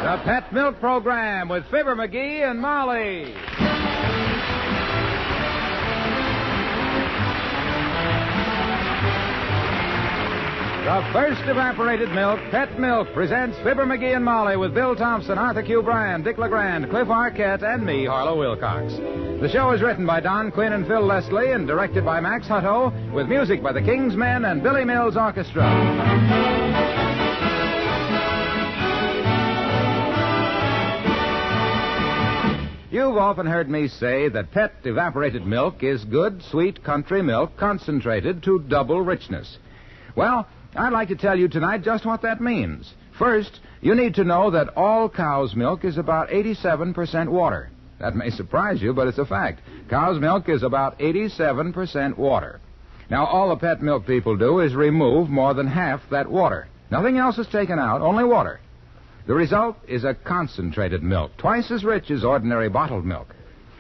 The Pet Milk Program with Fibber McGee and Molly. The first evaporated milk, Pet Milk, presents Fibber McGee and Molly with Bill Thompson, Arthur Q. Bryan, Dick LeGrand, Cliff Arquette, and me, Harlow Wilcox. The show is written by Don Quinn and Phil Leslie and directed by Max Hutto, with music by the King's Men and Billy Mills Orchestra. You've often heard me say that Pet evaporated milk is good, sweet country milk concentrated to double richness. Well, I'd like to tell you tonight just what that means. First, you need to know that all cow's milk is about 87% water. That may surprise you, but it's a fact. Cow's milk is about 87% water. Now, all the Pet milk people do is remove more than half that water. Nothing else is taken out, only water. The result is a concentrated milk, twice as rich as ordinary bottled milk.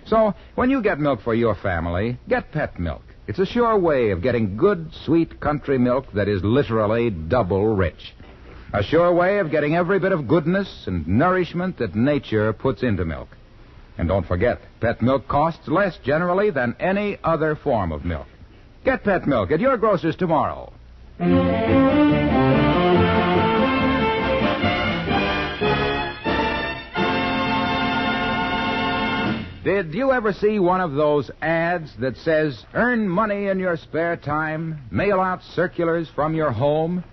So, when you get milk for your family, get Pet milk. It's a sure way of getting good, sweet country milk that is literally double rich. A sure way of getting every bit of goodness and nourishment that nature puts into milk. And don't forget, Pet milk costs less generally than any other form of milk. Get Pet milk at your grocer's tomorrow. Did you ever see one of those ads that says, earn money in your spare time, mail out circulars from your home?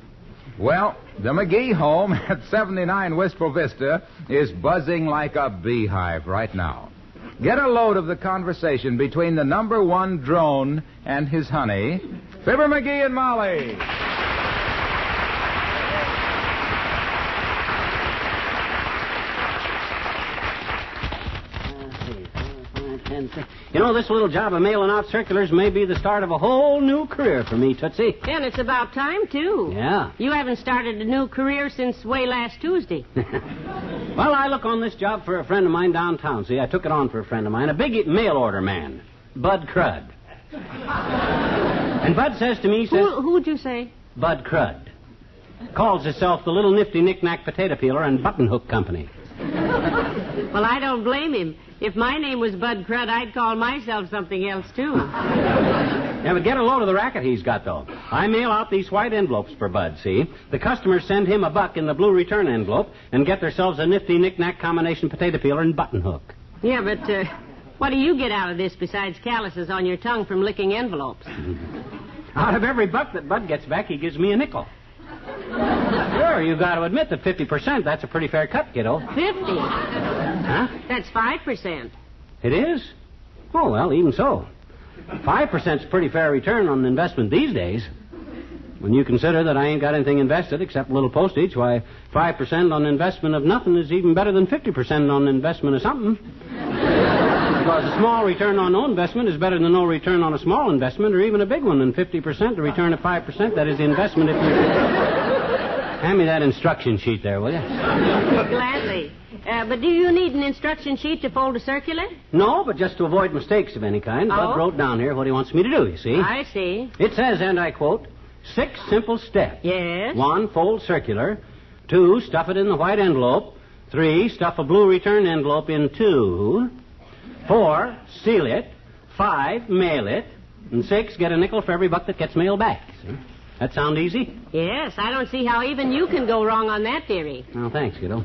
Well, the McGee home at 79 Wistful Vista is buzzing like a beehive right now. Get a load of the conversation between the number one drone and his honey, Fibber McGee and Molly. You know, this little job of mailing out circulars may be the start of a whole new career for me, Tootsie. And it's about time, too. Yeah. You haven't started a new career since way last Tuesday. Well, I look on this job for a friend of mine downtown. See, I took it on for a friend of mine, a big mail order man, Bud Crud. And Bud says to me, Who'd you say? Bud Crud. Calls himself the Little Nifty Knick-Knack Potato Peeler and Button Hook Company. Well, I don't blame him. If my name was Bud Crud, I'd call myself something else, too. Yeah, but get a load of the racket he's got, though. I mail out these white envelopes for Bud, see? The customers send him $1 in the blue return envelope and get themselves a nifty knick-knack combination potato peeler and button hook. Yeah, but what do you get out of this besides calluses on your tongue from licking envelopes? Out of every $1 that Bud gets back, he gives me a nickel. Sure, you got to admit that 50%, that's a pretty fair cut, kiddo. 50? Huh? That's 5%. It is? Oh, well, even so. 5%'s a pretty fair return on an investment these days. When you consider that I ain't got anything invested except a little postage, why, 5% on investment of nothing is even better than 50% on investment of something. Because a small return on no investment is better than no return on a small investment or even a big one. And 50%, a return of 5%, that is the investment if you... Hand me that instruction sheet there, will you? Gladly. But do you need an instruction sheet to fold a circular? No, but just to avoid mistakes of any kind. Oh? Bud wrote down here what he wants me to do, you see. I see. It says, and I quote, 6 simple steps. Yes? 1, fold circular. 2, stuff it in the white envelope. 3, stuff a blue return envelope in 2. 4, seal it. 5, mail it. And 6, get a nickel for every $1 that gets mailed back. See? That sound easy? Yes, I don't see how even you can go wrong on that theory. Oh, thanks, kiddo.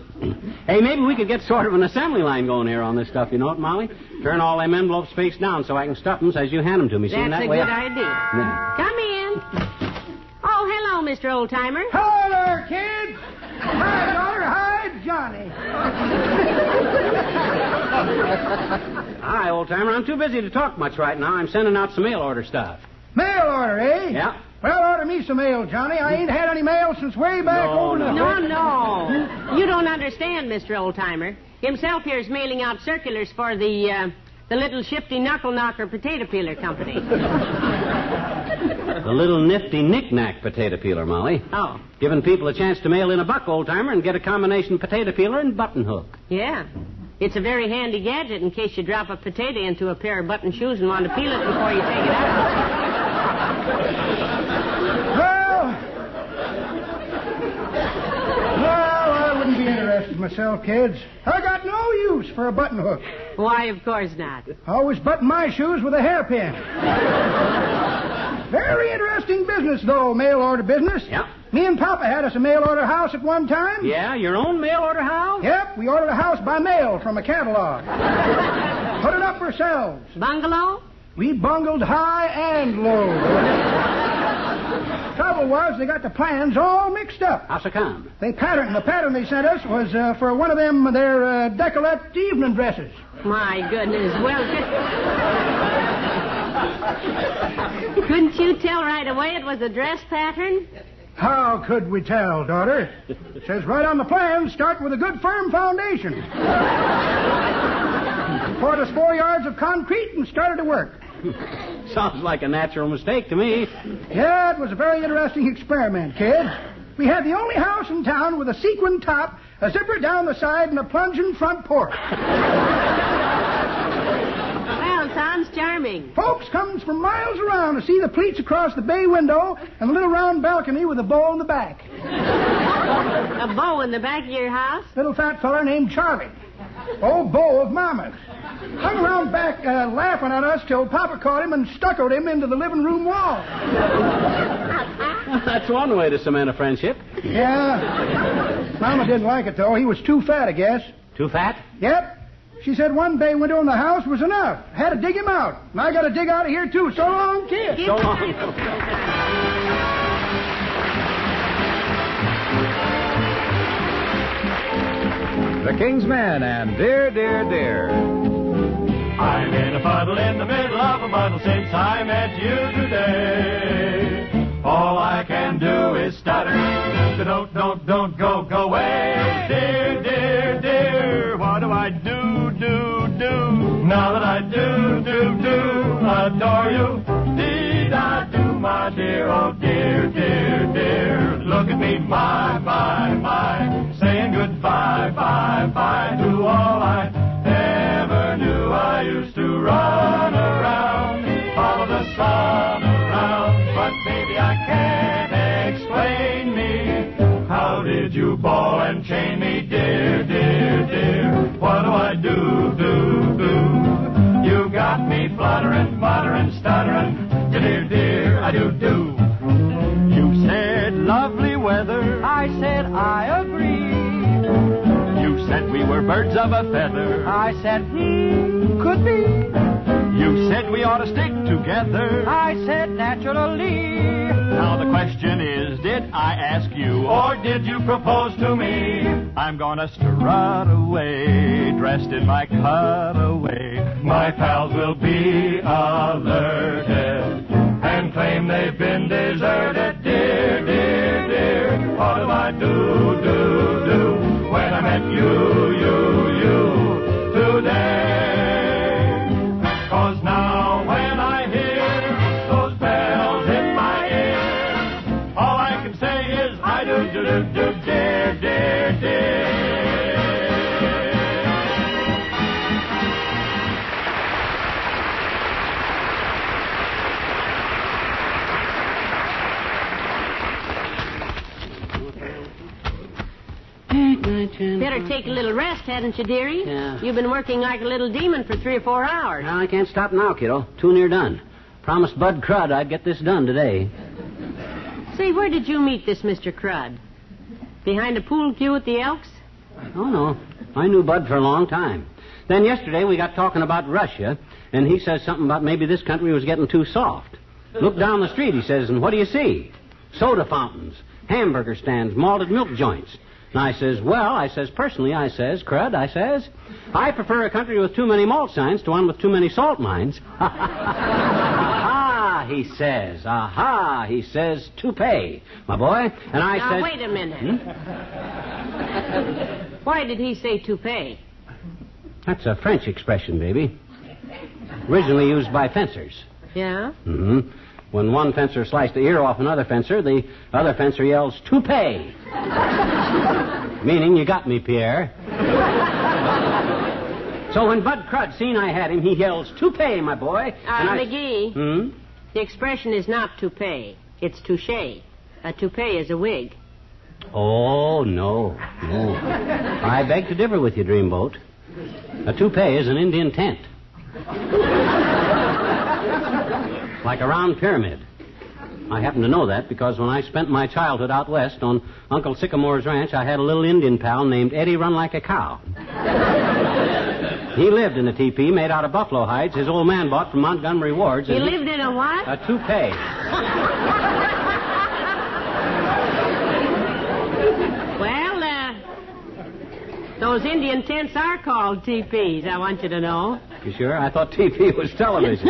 Hey, maybe we could get sort of an assembly line going here on this stuff, you know what, Molly? Turn all them envelopes face down so I can stuff them as you hand them to me. See, That's that a way good idea. Yeah. Come in. Oh, hello, Mr. Oldtimer. Hello there, kids. Hi, daughter. Hi, Johnny. Hi, old-timer. I'm too busy to talk much right now. I'm sending out some mail order stuff. Mail order, eh? Yeah. Well, order me some mail, Johnny. I ain't had any mail since way back over the... No. You don't understand, Mr. Oldtimer. Himself here's mailing out circulars for the Little Shifty Knuckle Knocker Potato Peeler Company. The Little Nifty Knick-Knack Potato Peeler, Molly. Oh. Giving people a chance to mail in $1, old-timer, and get a combination potato peeler and button hook. Yeah. It's a very handy gadget in case you drop a potato into a pair of button shoes and want to peel it before you take it out. Well, I wouldn't be interested myself, kids. I got no use for a button hook. Why, of course not. I always button my shoes with a hairpin. Very interesting business, though, mail order business. Yep. Me and Papa had us a mail order house at one time. Yeah, your own mail order house? Yep, we ordered a house by mail from a catalog. Put it up ourselves. Bungalow? We bungled high and low. Trouble was, they got the plans all mixed up. How's it come? The pattern they sent us was for one of them, their decollete evening dresses. My goodness. Well, couldn't you tell right away it was a dress pattern? How could we tell, daughter? It says right on the plan, start with a good firm foundation. Poured us 4 yards of concrete and started to work. Sounds like a natural mistake to me. Yeah, it was a very interesting experiment, kids. We had the only house in town with a sequin top, a zipper down the side, and a plunging front porch. Well, sounds charming. Folks comes from miles around to see the pleats across the bay window and the little round balcony with a bow in the back. A bow in the back of your house? Little fat feller named Charlie. Old beau of Mama's. Hung around back laughing at us till Papa caught him and stuccoed him into the living room wall. That's one way to cement a friendship. Yeah. Mama didn't like it, though. He was too fat, I guess. Too fat? Yep. She said one bay window in the house was enough. Had to dig him out. And I got to dig out of here, too. So long, kid. So long. The King's Men and Dear, Dear, Dear. I'm in a puddle in the middle of a muddle since I met you today. All I can do is stutter. Don't go away. Dear, dear, dear, what do I do? Now that I do adore you. Dee-da-do, my dear, oh dear, dear, dear. Look at me, my, saying goodbye, bye, to all I ever knew. I used to run around, follow the sun around, but baby, I can't explain me. How did you ball and chain me, dear, dear, dear? What do I do? You got me fluttering, muttering, stuttering, dear, dear, I do. You said lovely weather. I said I agree. You said we were birds of a feather. I said, could be. You said we ought to stick together. I said naturally. Now the question is, did I ask you or did you propose to me? I'm gonna strut away, dressed in my cutaway. My pals will be alerted and claim they've been deserted. Dear, dear, dear, what do I do when I met you today? 'Cause now when I hear those bells in my ear, all I can say is I do, dear, dear, dear. Better take a little rest, hadn't you, dearie? Yeah. You've been working like a little demon for 3 or 4 hours. No, I can't stop now, kiddo. Too near done. Promised Bud Crud I'd get this done today. Say, where did you meet this Mr. Crud? Behind the pool cue at the Elks? Oh, no. I knew Bud for a long time. Then yesterday we got talking about Russia, and he says something about maybe this country was getting too soft. Look down the street, he says, and what do you see? Soda fountains, hamburger stands, malted milk joints. And I says, personally, Crud, I prefer a country with too many malt signs to one with too many salt mines. He says, toupee, my boy. And I said... Now, wait a minute. Why did he say toupee? That's a French expression, baby. Originally used by fencers. Yeah? Mm-hmm. When one fencer sliced the ear off another fencer, the other fencer yells, toupee. Meaning, you got me, Pierre. So when Bud Crud seen I had him, he yells, toupee, my boy. McGee, Hmm? the expression is not toupee. It's touche. A toupee is a wig. Oh, no. I beg to differ with you, Dreamboat. A toupee is an Indian tent. Like a round pyramid. I happen to know that because when I spent my childhood out west on Uncle Sycamore's ranch, I had a little Indian pal named Eddie Run Like a Cow. He lived in a teepee made out of buffalo hides his old man bought from Montgomery Ward's. He lived in a what? A toupee. Well, those Indian tents are called teepees, I want you to know. You sure? I thought teepee was television.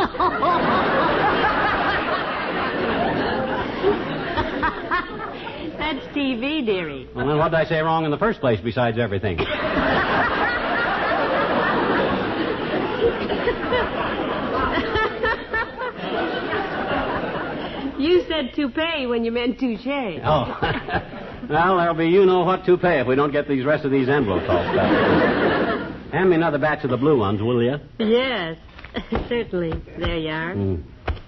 That's TV, dearie. Well, then what did I say wrong in the first place besides everything? You said toupee when you meant touche. Oh. Well, there'll be you-know-what toupee if we don't get these rest of these envelopes all stuffed. Hand me another batch of the blue ones, will you? Yes, certainly. There you are.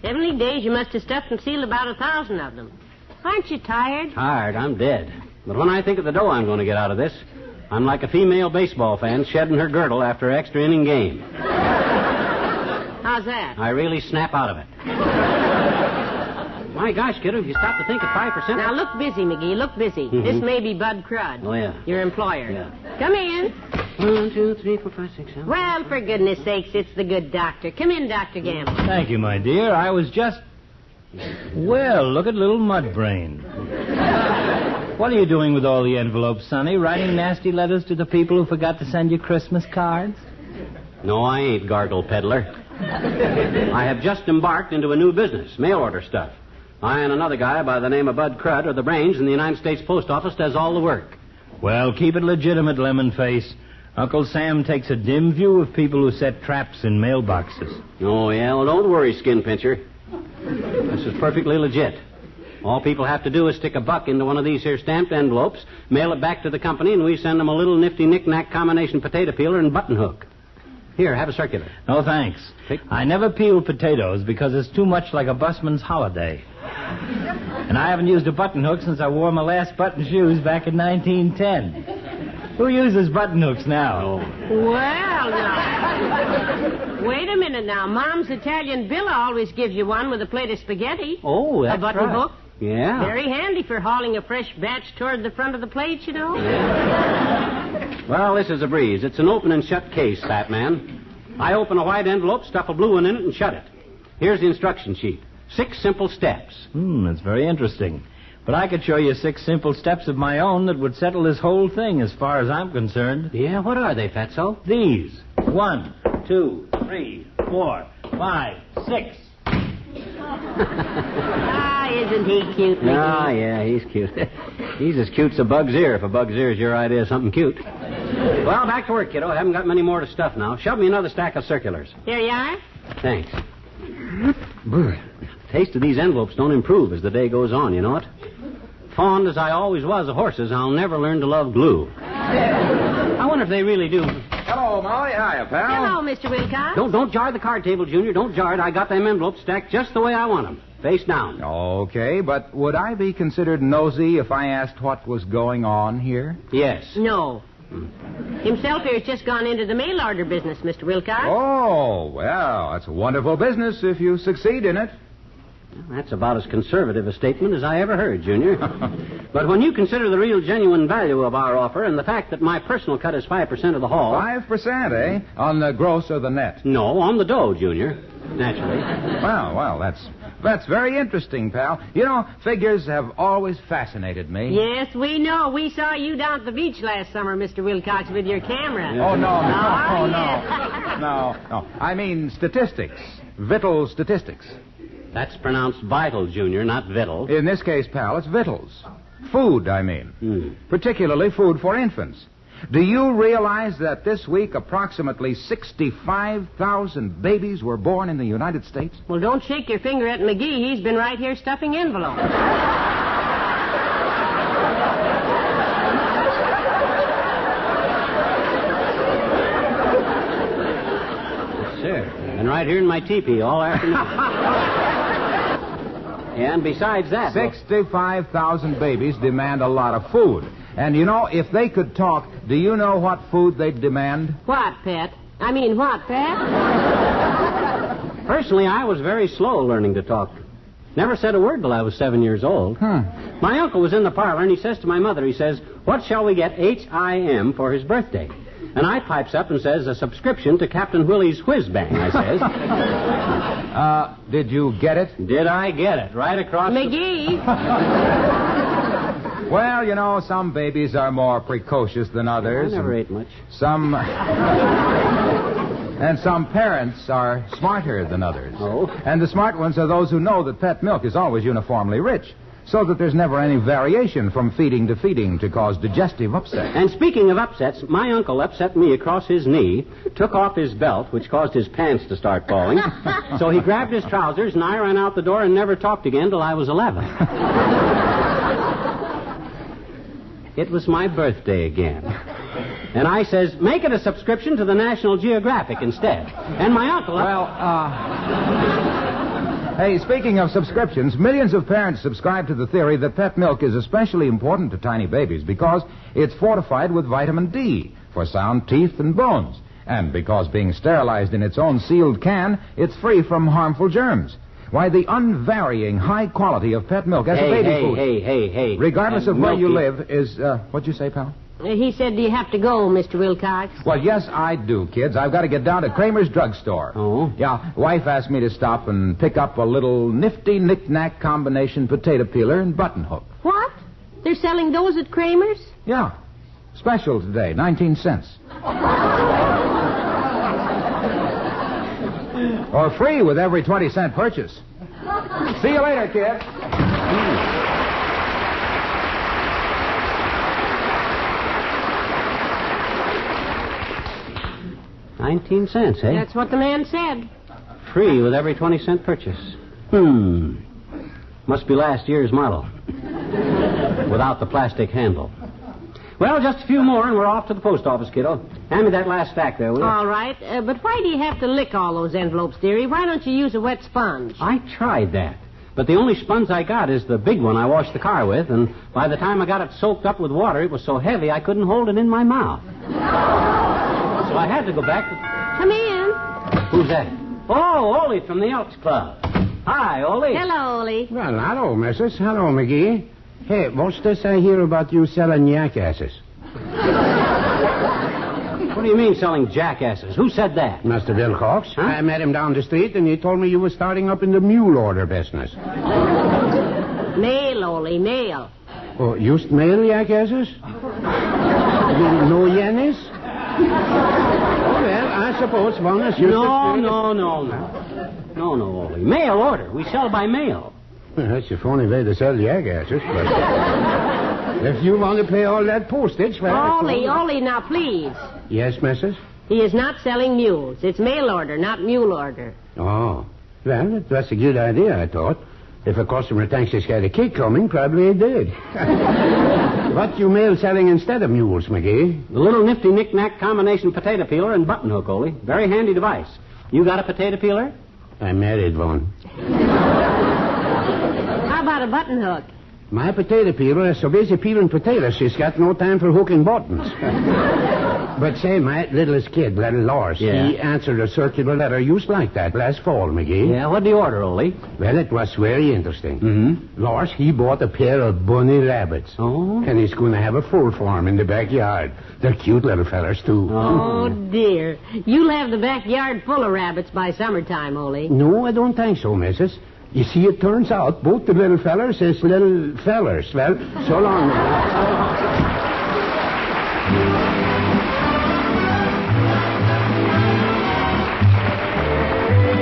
Heavenly days, you must have stuffed and sealed about 1,000 of them. Aren't you tired? Tired? I'm dead. But when I think of the dough I'm going to get out of this, I'm like a female baseball fan shedding her girdle after an extra inning game. How's that? I really snap out of it. My gosh, kiddo, if you stop to think at 5%... Now, look busy, McGee. Look busy. This may be Bud Crud. Oh, yeah. Your employer. Yeah. Come in. 1, 2, 3, 4, 5, 6, 7. Well, for goodness sakes, it's the good doctor. Come in, Dr. Gamble. Thank you, my dear. I was just... Well, look at little Mudbrain. What are you doing with all the envelopes, Sonny? Writing nasty letters to the people who forgot to send you Christmas cards? No, I ain't, Gargle Peddler. I have just embarked into a new business, mail order stuff. I and another guy by the name of Bud Crud are the brains, and the United States Post Office does all the work. Well, keep it legitimate, Lemonface. Uncle Sam takes a dim view of people who set traps in mailboxes. Oh, yeah? Well, don't worry, Skin Pincher. This is perfectly legit. All people have to do is stick a buck into one of these here stamped envelopes, mail it back to the company, and we send them a little nifty knick-knack combination potato peeler and button hook. Here, have a circular. No, thanks. I never peel potatoes because it's too much like a busman's holiday. And I haven't used a button hook since I wore my last button shoes back in 1910. Who uses button hooks now? Well, now. Wait a minute now. Mom's Italian Billa always gives you one with a plate of spaghetti. Oh, that's a button right. hook. Yeah. Very handy for hauling a fresh batch toward the front of the plate, you know. Well, this is a breeze. It's an open and shut case, fat man. I open a white envelope, stuff a blue one in it, and shut it. Here's the instruction sheet. 6 simple steps. That's very interesting. But I could show you 6 simple steps of my own that would settle this whole thing as far as I'm concerned. Yeah, what are they, Fatso? These. 1, 2, 3, 4, 5, 6. Ah, isn't he cute, McGee? Ah, yeah, he's cute. He's as cute as a bug's ear, if a bug's ear is your idea of something cute. Well, back to work, kiddo. I haven't got many more to stuff now. Shove me another stack of circulars. Here you are. Thanks. The taste of these envelopes don't improve as the day goes on, you know it? Fond as I always was of horses, I'll never learn to love glue. I wonder if they really do. Hello, Molly. Hiya, pal. Hello, Mr. Wilcox. Don't jar the card table, Junior. Don't jar it. I got them envelopes stacked just the way I want them. Face down. Okay, but would I be considered nosy if I asked what was going on here? Yes. No. Himself here's just gone into the mail order business, Mr. Wilcox. Oh, well, that's a wonderful business if you succeed in it. Well, that's about as conservative a statement as I ever heard, Junior. But when you consider the real genuine value of our offer and the fact that my personal cut is 5% of the haul... 5%, eh? On the gross or the net? No, on the dough, Junior. Naturally. Well, that's very interesting, pal. You know, figures have always fascinated me. Yes, we know. We saw you down at the beach last summer, Mr. Wilcox, with your camera. Oh, no. yes. No. I mean statistics. Victual statistics. That's pronounced vital, Junior, not victual. In this case, pal, it's victuals. Food, I mean. Particularly food for infants. Do you realize that this week approximately 65,000 babies were born in the United States? Well, don't shake your finger at McGee. He's been right here stuffing envelopes. Sir, been right here in my teepee all afternoon. And besides that... 65,000 babies demand a lot of food. And, if they could talk, do you know what food they'd demand? What, Pet? What, Pet? Personally, I was very slow learning to talk. Never said a word till I was 7 years old. My uncle was in the parlor, and he says to my mother, he says, "What shall we get H.I.M. for his birthday?" And I pipes up and says, "A subscription to Captain Willie's Whiz Bang," I says. Did you get it? Did I get it? Right across McGee. Well, some babies are more precocious than others. I never ate much. And some parents are smarter than others. Oh? And the smart ones are those who know that pet milk is always uniformly rich, so that there's never any variation from feeding to feeding to cause digestive upset. And speaking of upsets, my uncle upset me across his knee, took off his belt, which caused his pants to start falling. So he grabbed his trousers, and I ran out the door and never talked again till I was 11. It was my birthday again. And I says, "Make it a subscription to the National Geographic instead." And my uncle... Hey, speaking of subscriptions, millions of parents subscribe to the theory that pet milk is especially important to tiny babies because it's fortified with vitamin D for sound teeth and bones, and because being sterilized in its own sealed can, it's free from harmful germs. Why, the unvarying high quality of pet milk as a baby food... Hey. Regardless of where you live is... what'd you say, pal? He said, "Do you have to go, Mr. Wilcox?" Well, yes, I do, kids. I've got to get down to Kramer's drugstore. Oh? Yeah, wife asked me to stop and pick up a little nifty knick-knack combination potato peeler and button hook. What? They're selling those at Kramer's? Yeah. Special today, 19 cents. Or free with every 20-cent purchase. See you later, kid. 19 cents, eh? That's what the man said. Free with every 20-cent purchase. Must be last year's model. Without the plastic handle. Well, just a few more and we're off to the post office, kiddo. Hand me that last stack there, will you? All right. But why do you have to lick all those envelopes, dearie? Why don't you use a wet sponge? I tried that. But the only sponge I got is the big one I washed the car with, and by the time I got it soaked up with water, it was so heavy I couldn't hold it in my mouth. So I had to go back to... Come in. Who's that? Oh, Ole from the Elks Club. Hi, Ole. Hello, Ole. Well, hello, missus. Hello, McGee. Hey, what's this I hear about you selling jackasses? What do you mean selling jackasses? Who said that? Mr. Wilcox. Huh? I met him down the street, and he told me you were starting up in the mule order business. Mail, Ole, mail. Oh, just mail jackasses? No yennies? Well, I suppose one is used No, Ole. Mail order. We sell by mail. Well, that's a funny way to sell jackasses, but... if you want to pay all that postage, well... Ole, now, please. Yes, missus? He is not selling mules. It's mail order, not mule order. Oh. Well, that's a good idea, I thought. If a customer thinks he's got a cake coming, probably he did. What you mail selling instead of mules, McGee? The little nifty knick-knack combination potato peeler and button hook, Ole. Very handy device. You got a potato peeler? I married one. How about a button hook? My potato peeler is so busy peeling potatoes, she's got no time for hooking buttons. But say, my littlest kid, little Lars, he answered a circular letter used like that last fall, McGee. Yeah, what did you order, Ole? Well, it was very interesting. Mm-hmm. Lars, he bought a pair of bunny rabbits. Oh? And he's going to have a full farm in the backyard. They're cute little fellers, too. Oh, dear. You'll have the backyard full of rabbits by summertime, Ole. No, I don't think so, missus. You see, it turns out both the little fellers is little fellers. Well, so long.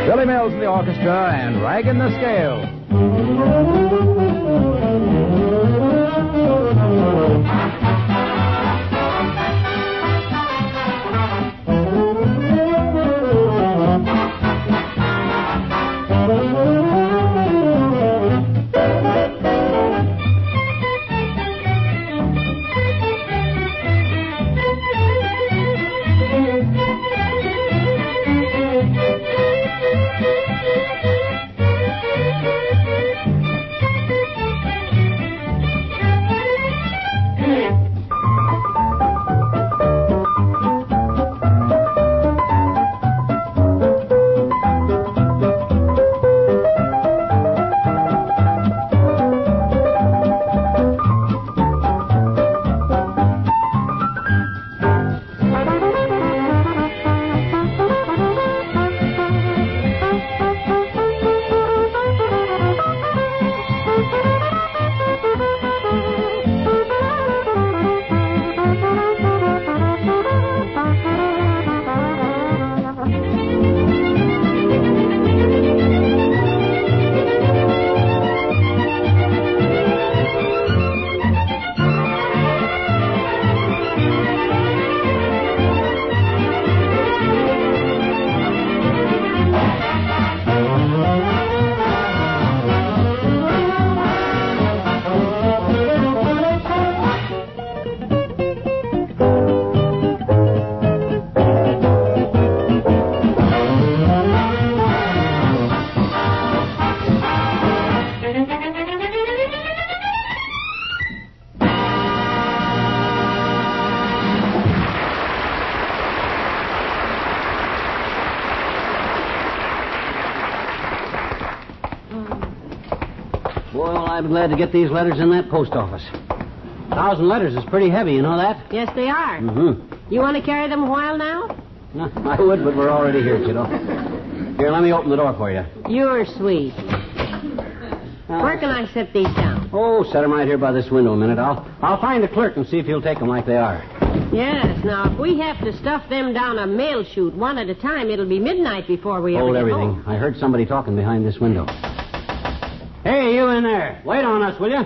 Billy Mills in the orchestra and ragging the scale. I'd be glad to get these letters in that post office. 1,000 letters is pretty heavy, you know that? Yes, they are. Mm-hmm. You want to carry them a while now? No, I would, but we're already here, kiddo. Here, let me open the door for you. You're sweet. Where can I set these down? Oh, set them right here by this window a minute. I'll find the clerk and see if he'll take them like they are. Yes, now, if we have to stuff them down a mail chute one at a time, it'll be midnight before we ever Hold get everything. home. I heard somebody talking behind this window. Hey, you in there. Wait on us, will you?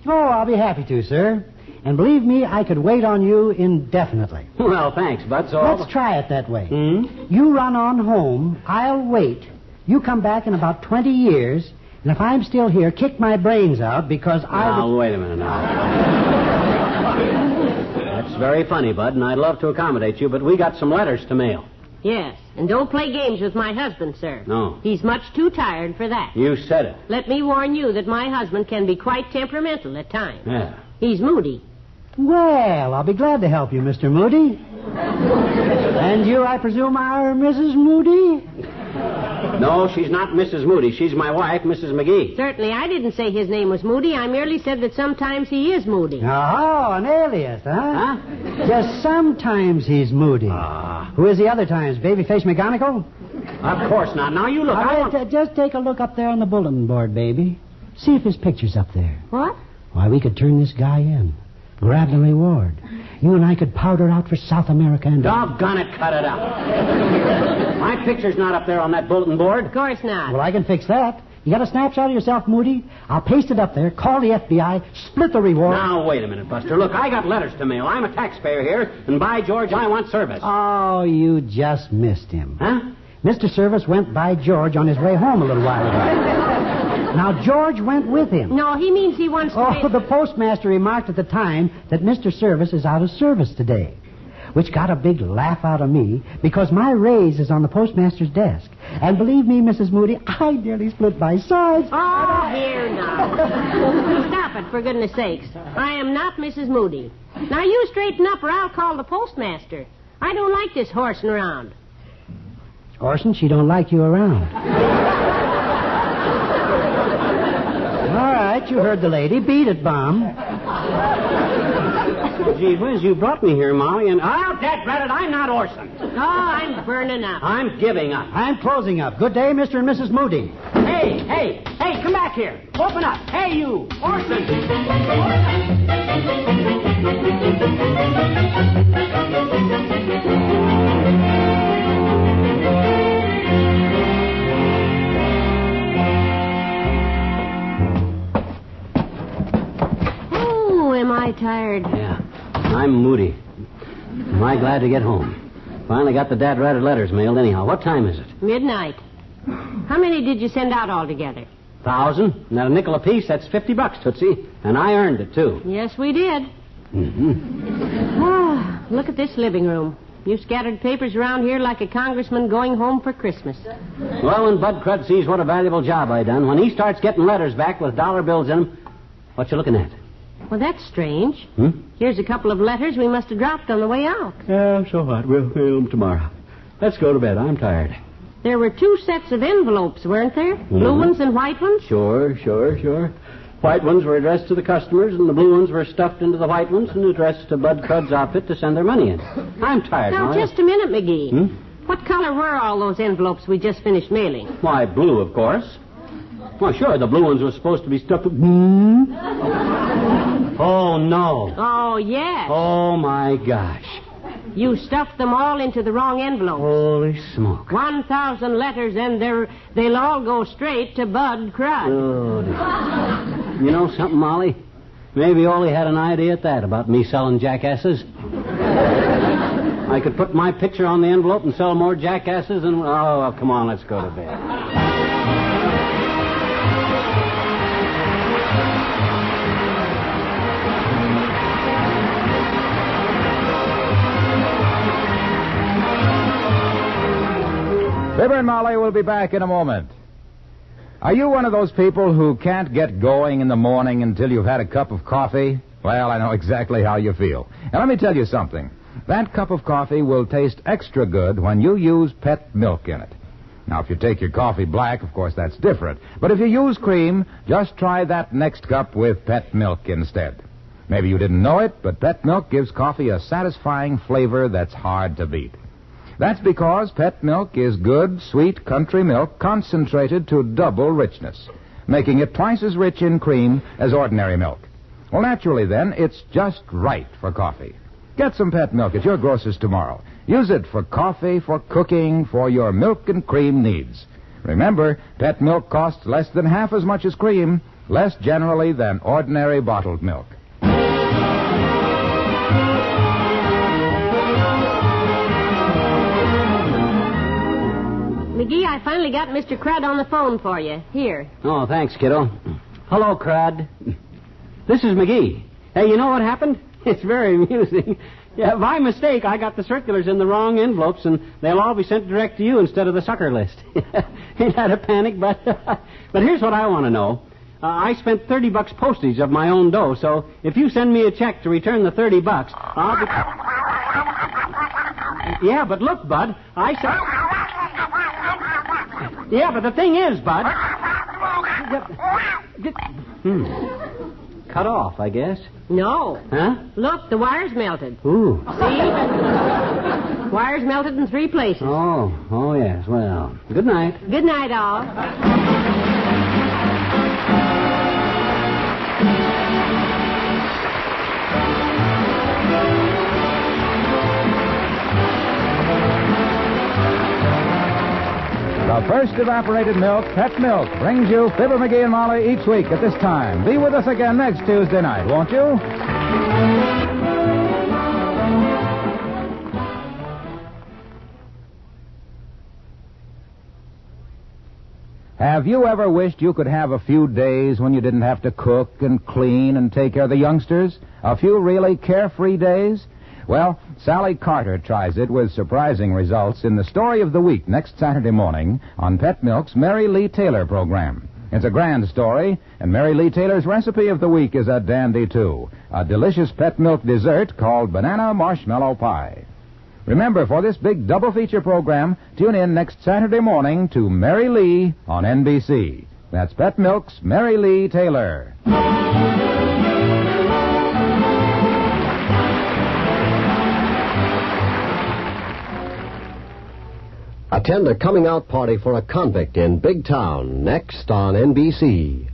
Oh, I'll be happy to, sir. And believe me, I could wait on you indefinitely. Well, thanks, Bud. So Let's try it that way. Hmm? You run on home, I'll wait. You come back in about 20 years, and if I'm still here, kick my brains out because Now, wait a minute now. That's very funny, Bud, and I'd love to accommodate you, but we got some letters to mail. Yes, and don't play games with my husband, sir. No. He's much too tired for that. You said it. Let me warn you that my husband can be quite temperamental at times. Yeah. He's moody. Well, I'll be glad to help you, Mr. Moody. And you, I presume, are Mrs. Moody? No, she's not Mrs. Moody. She's my wife, Mrs. McGee. Certainly, I didn't say his name was Moody. I merely said that sometimes he is moody. Oh, an alias, huh? Huh? Just sometimes he's moody. Who is the other times? Babyface McGonigal? Of course not. Now, you look. All right, just take a look up there on the bulletin board, baby. See if his picture's up there. What? Why, we could turn this guy in. Grab the reward. You and I could powder out for South America and... Doggone it, cut it out. My picture's not up there on that bulletin board. Of course not. Well, I can fix that. You got a snapshot of yourself, Moody? I'll paste it up there, call the FBI, split the reward. Now, wait a minute, Buster. Look, I got letters to mail. I'm a taxpayer here, and by George, I want service. Oh, you just missed him. Huh? Mr. Service went by George on his way home a little while ago. Now, George went with him. No, he means he wants to... Oh, the postmaster remarked at the time that Mr. Service is out of service today, which got a big laugh out of me because my raise is on the postmaster's desk. And believe me, Mrs. Moody, I nearly split my sides. Oh, here now. Stop it, for goodness sakes. I am not Mrs. Moody. Now, you straighten up or I'll call the postmaster. I don't like this horsing around. Orson, she don't like you around. All right, you heard the lady. Beat it, Bum. Gee whiz, you brought me here, Molly, and... Oh, dadgummit, I'm not Orson. Oh, I'm burning up. I'm giving up. I'm closing up. Good day, Mr. and Mrs. Moody. Hey, come back here. Open up. Hey, you, Orson. Oh, am I tired? Yeah, I'm moody. Am I glad to get home? Finally got the dad-ratted letters mailed anyhow. What time is it? Midnight. How many did you send out altogether? 1,000. And at a nickel apiece, that's $50, Tootsie. And I earned it, too. Yes, we did. Mm-hmm. Oh, look at this living room. You scattered papers around here like a congressman going home for Christmas. Well, when Bud Crud sees what a valuable job I done, when he starts getting letters back with dollar bills in them, what you looking at? Well, that's strange. Hmm? Here's a couple of letters we must have dropped on the way out. Yeah, so what? We'll mail them tomorrow. Let's go to bed. I'm tired. There were 2 sets of envelopes, weren't there? Blue ones and white ones? Sure. White ones were addressed to the customers, and the blue ones were stuffed into the white ones and addressed to Bud Crud's outfit to send their money in. I'm tired, Now, Molly. just a minute, McGee. Hmm? What color were all those envelopes we just finished mailing? Why, blue, of course. Well, sure, the blue ones were supposed to be stuffed with... Oh, no. Oh, yes. Oh, my gosh. You stuffed them all into the wrong envelopes. Holy smoke. 1,000 letters, and they'll all go straight to Bud Crud. Oh, dear. You know something, Molly? Maybe Ole had an idea at that about me selling jackasses. I could put my picture on the envelope and sell more jackasses and... Oh, come on, let's go to bed. Fibber and Molly will be back in a moment. Are you one of those people who can't get going in the morning until you've had a cup of coffee? Well, I know exactly how you feel. And let me tell you something. That cup of coffee will taste extra good when you use pet milk in it. Now, if you take your coffee black, of course, that's different. But if you use cream, just try that next cup with Pet Milk instead. Maybe you didn't know it, but Pet Milk gives coffee a satisfying flavor that's hard to beat. That's because Pet Milk is good, sweet country milk concentrated to double richness, making it twice as rich in cream as ordinary milk. Well, naturally, then, it's just right for coffee. Get some Pet Milk at your grocer's tomorrow. Use it for coffee, for cooking, for your milk and cream needs. Remember, Pet Milk costs less than half as much as cream, less generally than ordinary bottled milk. McGee, I finally got Mr. Crud on the phone for you. Here. Oh, thanks, kiddo. Hello, Crud. This is McGee. Hey, you know what happened? It's very amusing. Yeah, by mistake, I got the circulars in the wrong envelopes, and they'll all be sent direct to you instead of the sucker list. Ain't that a panic? But here's what I want to know. I spent $30 postage of my own dough, so if you send me a check to return the $30, I'll be... Yeah, but look, Bud, I said... Yeah, but the thing is, Bud... Cut off, I guess. No. Huh? Look, the wire's melted. Ooh. See? Wire's melted in 3 places. Oh, yes. Well, good night. Good night, all. The first evaporated milk, Pet Milk, brings you Fibber McGee and Molly each week at this time. Be with us again next Tuesday night, won't you? Have you ever wished you could have a few days when you didn't have to cook and clean and take care of the youngsters? A few really carefree days? Well, Sally Carter tries it with surprising results in the Story of the Week next Saturday morning on Pet Milk's Mary Lee Taylor program. It's a grand story, and Mary Lee Taylor's recipe of the week is a dandy, too. A delicious Pet Milk dessert called banana marshmallow pie. Remember, for this big double feature program, tune in next Saturday morning to Mary Lee on NBC. That's Pet Milk's Mary Lee Taylor. Attend a coming out party for a convict in Big Town next on NBC.